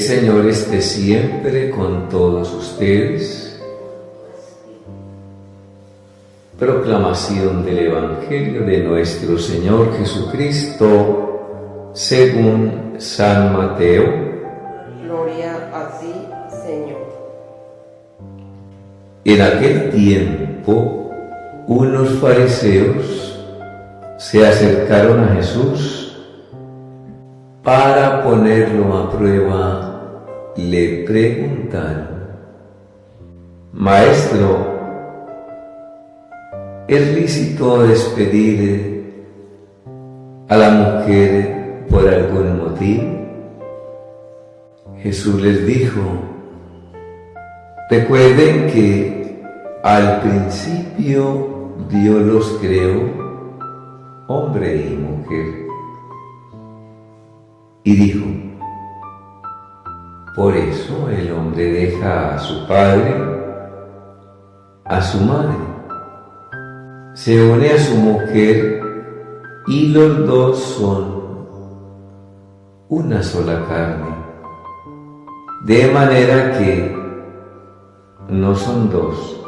Señor esté siempre con todos ustedes. Proclamación del Evangelio de nuestro Señor Jesucristo según San Mateo. Gloria a ti, Señor. En aquel tiempo, unos fariseos se acercaron a Jesús para ponerlo a prueba. Le preguntaron: Maestro, ¿es lícito despedir a la mujer por algún motivo? Jesús les dijo: recuerden que al principio Dios los creó, hombre y mujer. Y dijo: por eso el hombre deja a su padre, a su madre, se une a su mujer y los dos son una sola carne. De manera que no son dos,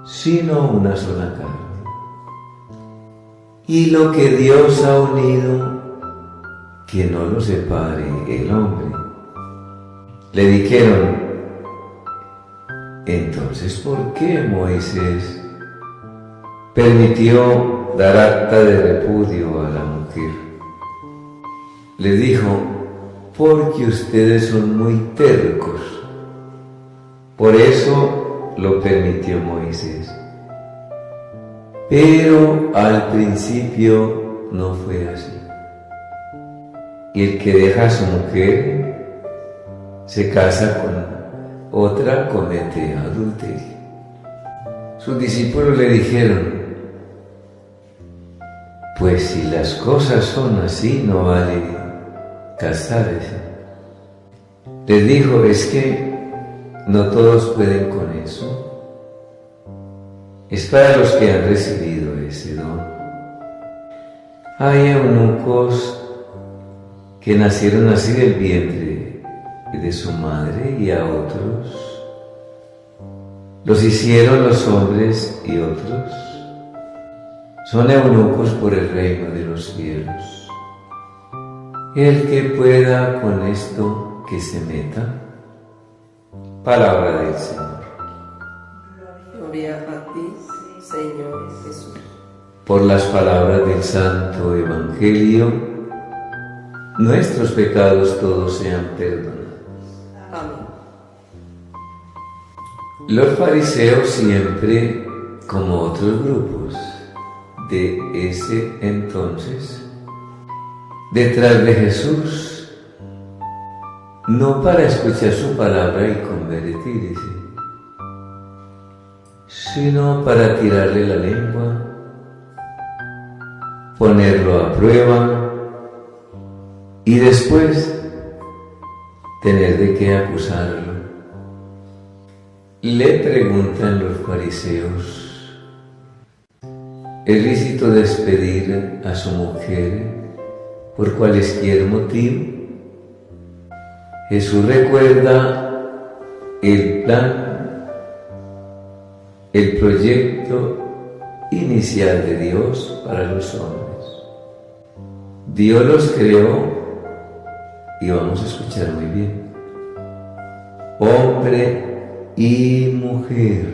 sino una sola carne. Y lo que Dios ha unido, que no lo separe el hombre. Le dijeron: entonces, ¿por qué Moisés permitió dar acta de repudio a la mujer? Le dijo: porque ustedes son muy tercos. Por eso lo permitió Moisés. Pero al principio no fue así. Y el que deja a su mujer, se casa con otra, comete adulterio. Sus discípulos le dijeron: pues si las cosas son así, no vale casarse. Les dijo: es que no todos pueden con eso. Es para los que han recibido ese don. Hay eunucos que nacieron así del vientre de su madre, y a otros los hicieron los hombres, y otros son eunucos por el reino de los cielos. El que pueda con esto, que se meta. Palabra del Señor. Gloria a ti, Señor Jesús. Por las palabras del Santo Evangelio, nuestros pecados todos sean perdonados. Amén. Los fariseos siempre, como otros grupos de ese entonces, detrás de Jesús, no para escuchar su palabra y convertirse, sino para tirarle la lengua, ponerlo a prueba, y después tener de qué acusarlo. Le preguntan los fariseos: ¿es lícito despedir a su mujer por cualquier motivo? Jesús recuerda el plan, el proyecto inicial de Dios para los hombres. Dios los creó, y vamos a escuchar muy bien, hombre y mujer.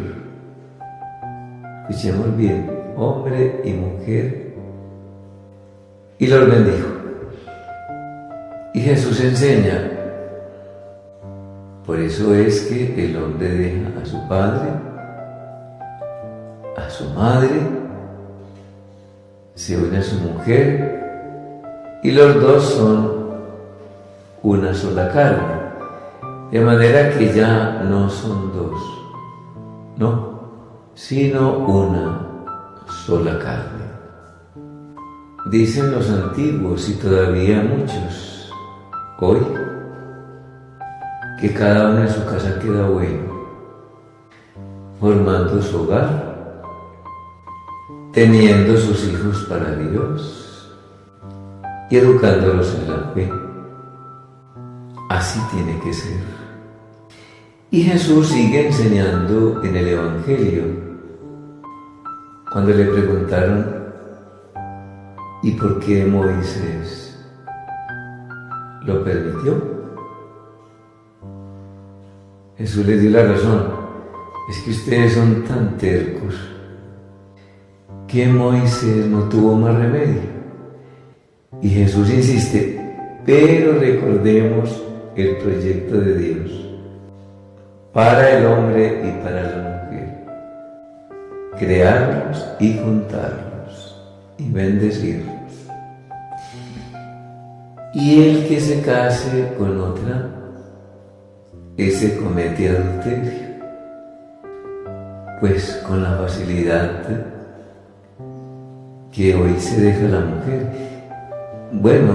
Escuchemos bien: hombre y mujer, y los bendijo. Y Jesús enseña: por eso es que el hombre deja a su padre, a su madre, se une a su mujer, y los dos son una sola carne. De manera que ya no son dos, no, sino una sola carne. Dicen los antiguos, y todavía muchos hoy, que cada uno en su casa queda bueno, formando su hogar, teniendo sus hijos para Dios y educándolos en la fe. así tiene que ser. Y Jesús sigue enseñando en el Evangelio. Cuando le preguntaron, ¿y por qué Moisés lo permitió? Jesús les dio la razón. Es que ustedes son tan tercos que Moisés no tuvo más remedio. Y Jesús insiste, pero recordemos el proyecto de Dios para el hombre y para la mujer. Crearlos y juntarlos y bendecirlos. Y el que se case con otra, ese comete adulterio. Pues con la facilidad que hoy se deja la mujer. Bueno,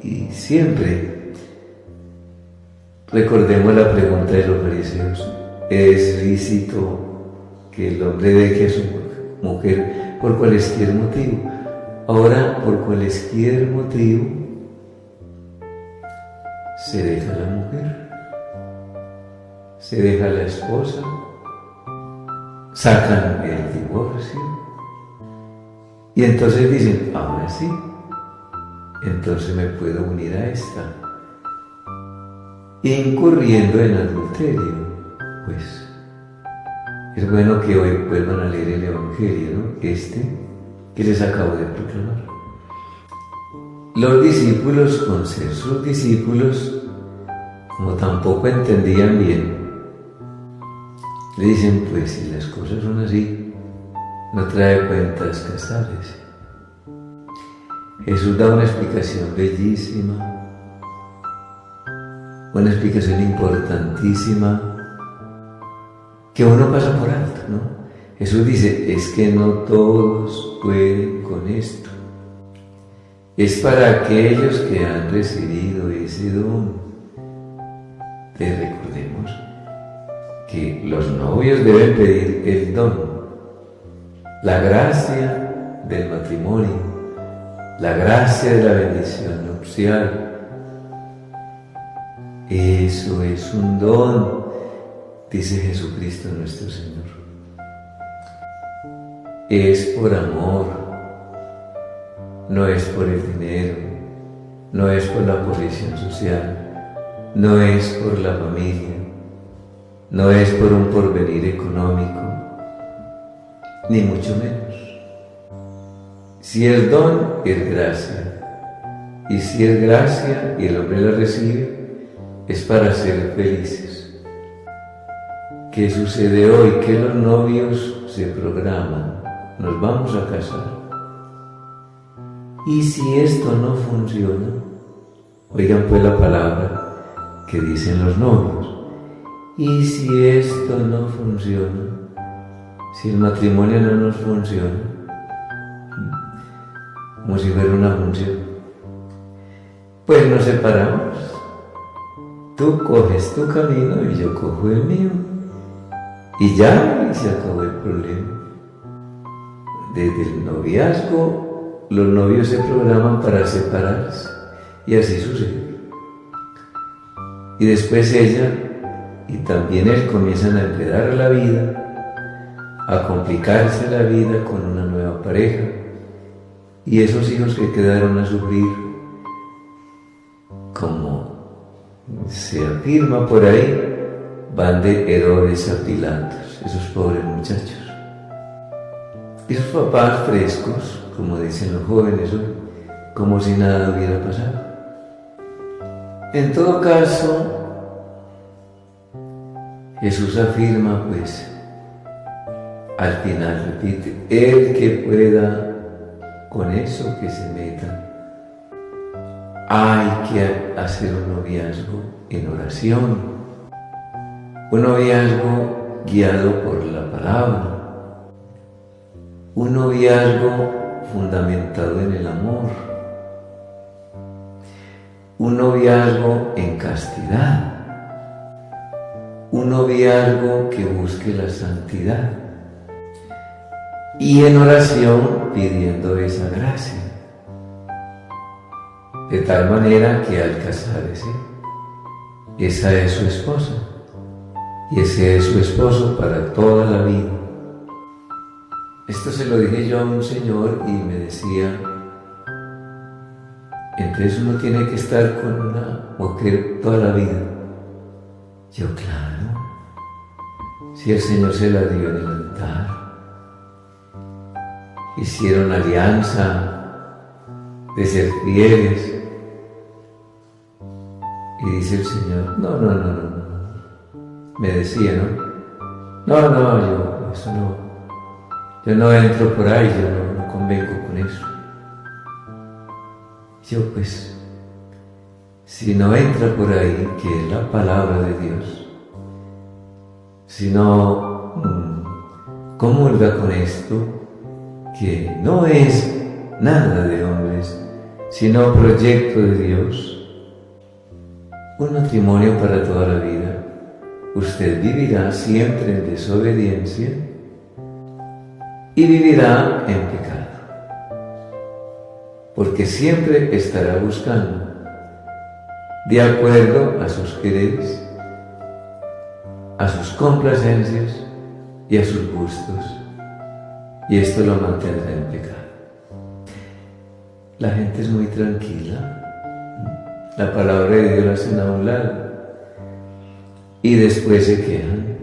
y siempre recordemos la pregunta de los fariseos. ¿Es lícito que el hombre deje a su mujer por cualquier motivo? Ahora, por cualquier motivo, se deja la mujer, se deja la esposa, sacan el divorcio y entonces dicen, ahora sí, entonces me puedo unir a esta, incurriendo en adulterio. Pues es bueno que hoy vuelvan a leer el Evangelio, ¿no? Que les acabo de proclamar. Los discípulos, con ser sus discípulos, como tampoco entendían bien, le dicen, pues si las cosas son así, no trae cuentas casarse. Jesús da una explicación bellísima, una explicación importantísima, que uno pasa por alto, ¿no? Jesús dice, es que no todos pueden con esto. Es para aquellos que han recibido ese don. Te recordemos que los novios deben pedir el don, la gracia del matrimonio, la gracia de la bendición nupcial. Eso es un don, dice Jesucristo nuestro Señor. Es por amor, no es por el dinero, no es por la posición social, no es por la familia, no es por un porvenir económico, ni mucho menos. Si es don, es gracia. Y si es gracia y el hombre la recibe, es para ser felices. ¿Qué sucede hoy? Que los novios se programan, nos vamos a casar. Y si esto no funciona, oigan pues la palabra que dicen los novios. Y si esto no funciona, si el matrimonio no nos funciona, como si fuera una función, pues nos separamos. Tú coges tu camino y yo cojo el mío. Y ya se acabó el problema. Desde el noviazgo, los novios se programan para separarse. Y así sucede. Y después ella y también él comienzan a enredar la vida, a complicarse la vida con una nueva pareja. Y esos hijos que quedaron a sufrir, como se afirma por ahí, van de Herodes a Pilatos, esos pobres muchachos. Esos papás frescos, como dicen los jóvenes hoy, como si nada hubiera pasado. En todo caso, Jesús afirma, pues, al final repite, el que pueda con eso que se meta. Hay que hacer un noviazgo en oración, un noviazgo guiado por la palabra, un noviazgo fundamentado en el amor, un noviazgo en castidad, un noviazgo que busque la santidad y en oración pidiendo esa gracia, de tal manera que al casarse esa es su esposa y ese es su esposo para toda la vida. Esto se lo dije yo a un señor y me decía, entonces uno tiene que estar con una mujer toda la vida. Yo, claro, si el Señor se la dio en el altar, hicieron alianza de ser fieles, y dice el Señor, no, me decía, yo no entro por ahí, yo no convengo con eso. Yo pues, si no entra por ahí, que es la palabra de Dios, si no comulga con esto, que no es nada de hombres, sino proyecto de Dios, un matrimonio para toda la vida, usted vivirá siempre en desobediencia y vivirá en pecado, porque siempre estará buscando, de acuerdo a sus quereres, a sus complacencias y a sus gustos, y esto lo mantendrá en pecado. La gente es muy tranquila, la palabra de Dios la hacen a un lado y después se quejan.